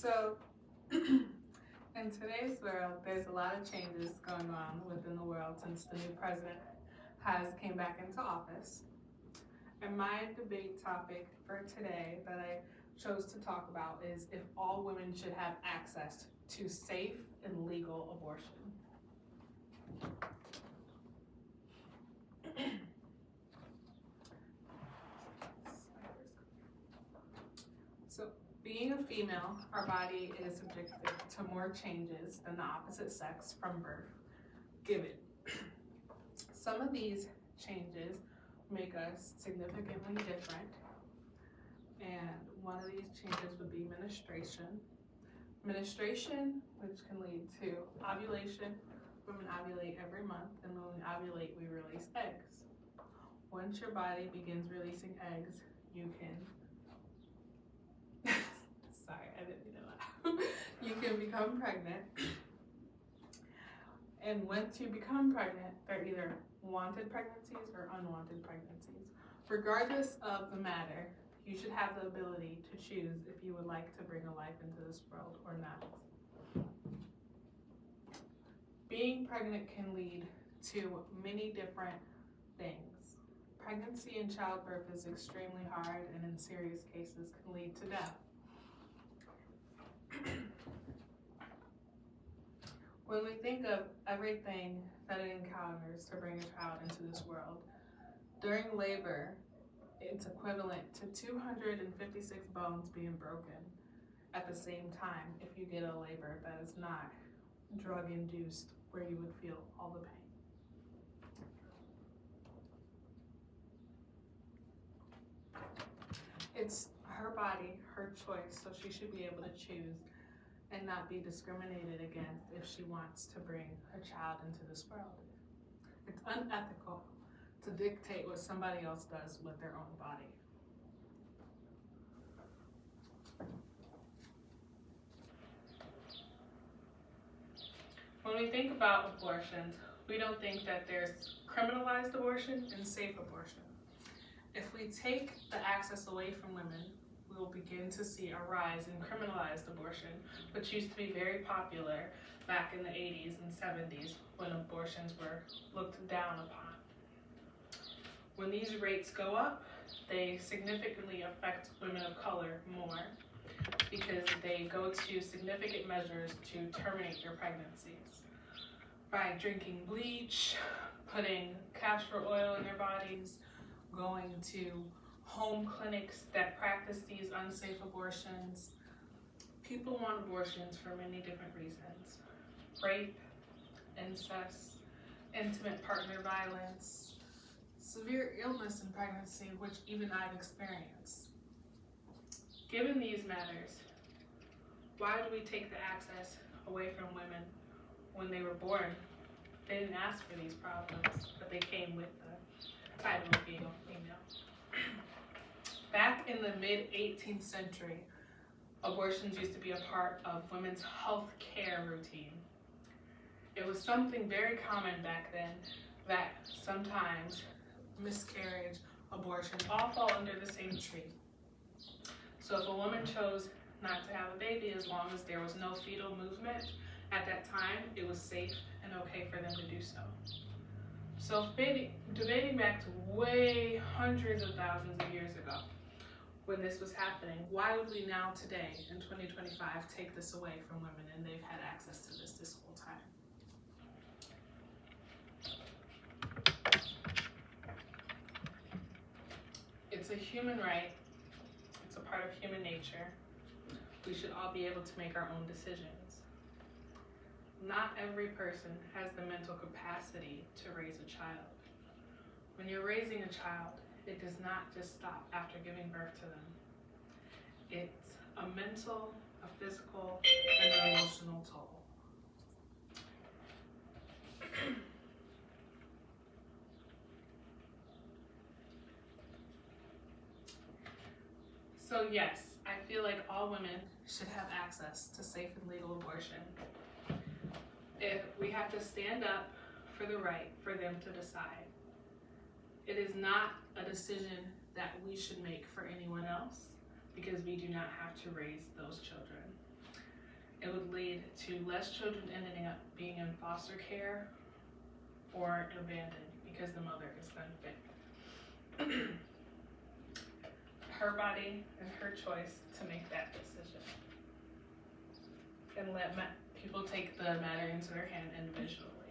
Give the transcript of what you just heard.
So, in today's world, there's a lot of changes going on within the world since the new president has came back into office. And my debate topic for today that I chose to talk about is if all women should have access to safe and legal abortion. So, being a female, our body is subjected to more changes than the opposite sex from birth given. Some of these changes make us significantly different, and one of these changes would be menstruation. Menstruation, which can lead to ovulation. Women ovulate every month, and when we ovulate, we release eggs. Once your body begins releasing eggs, you can sorry, I didn't mean to laugh. You can become pregnant. And once you become pregnant, they're either wanted pregnancies or unwanted pregnancies. Regardless of the matter, you should have the ability to choose if you would like to bring a life into this world or not. Being pregnant can lead to many different things. Pregnancy and childbirth is extremely hard and in serious cases can lead to death. When we think of everything that it encounters to bring a child into this world, during labor, it's equivalent to 256 bones being broken at the same time if you get a labor that is not drug-induced, where you would feel all the pain. It's her body, her choice, so she should be able to choose and not be discriminated against if she wants to bring her child into this world. It's unethical to dictate what somebody else does with their own body. When we think about abortions, we don't think that there's criminalized abortion and safe abortion. If we take the access away from women, we will begin to see a rise in criminalized abortion, which used to be very popular back in the 80s and 70s when abortions were looked down upon. When these rates go up, they significantly affect women of color more because they go to significant measures to terminate their pregnancies. By drinking bleach, putting castor oil in their bodies, going to home clinics that practice these unsafe abortions. People want abortions for many different reasons. Rape, incest, intimate partner violence, severe illness in pregnancy, which even I've experienced. Given these matters, why do we take the access away from women when they were born? They didn't ask for these problems, but they came with the title of being a female. Back in the mid-18th century, abortions used to be a part of women's health care routine. It was something very common back then that sometimes miscarriage, abortion, all fall under the same tree. So if a woman chose not to have a baby, as long as there was no fetal movement at that time, it was safe and okay for them to do so. So debating back to way hundreds of thousands of years ago, when this was happening, why would we now today in 2025 take this away from women and they've had access to this whole time? It's a human right. It's a part of human nature. We should all be able to make our own decisions. Not every person has the mental capacity to raise a child. When you're raising a child, it does not just stop after giving birth to them. It's a mental, a physical, and an emotional toll. So yes, I feel like all women should have access to safe and legal abortion. If we have to stand up for the right for them to decide. It is not a decision that we should make for anyone else because we do not have to raise those children. it would lead to less children ending up being in foster care or abandoned because the mother is unfit. Her body and her choice to make that decision. And let people take the matter into their hand individually.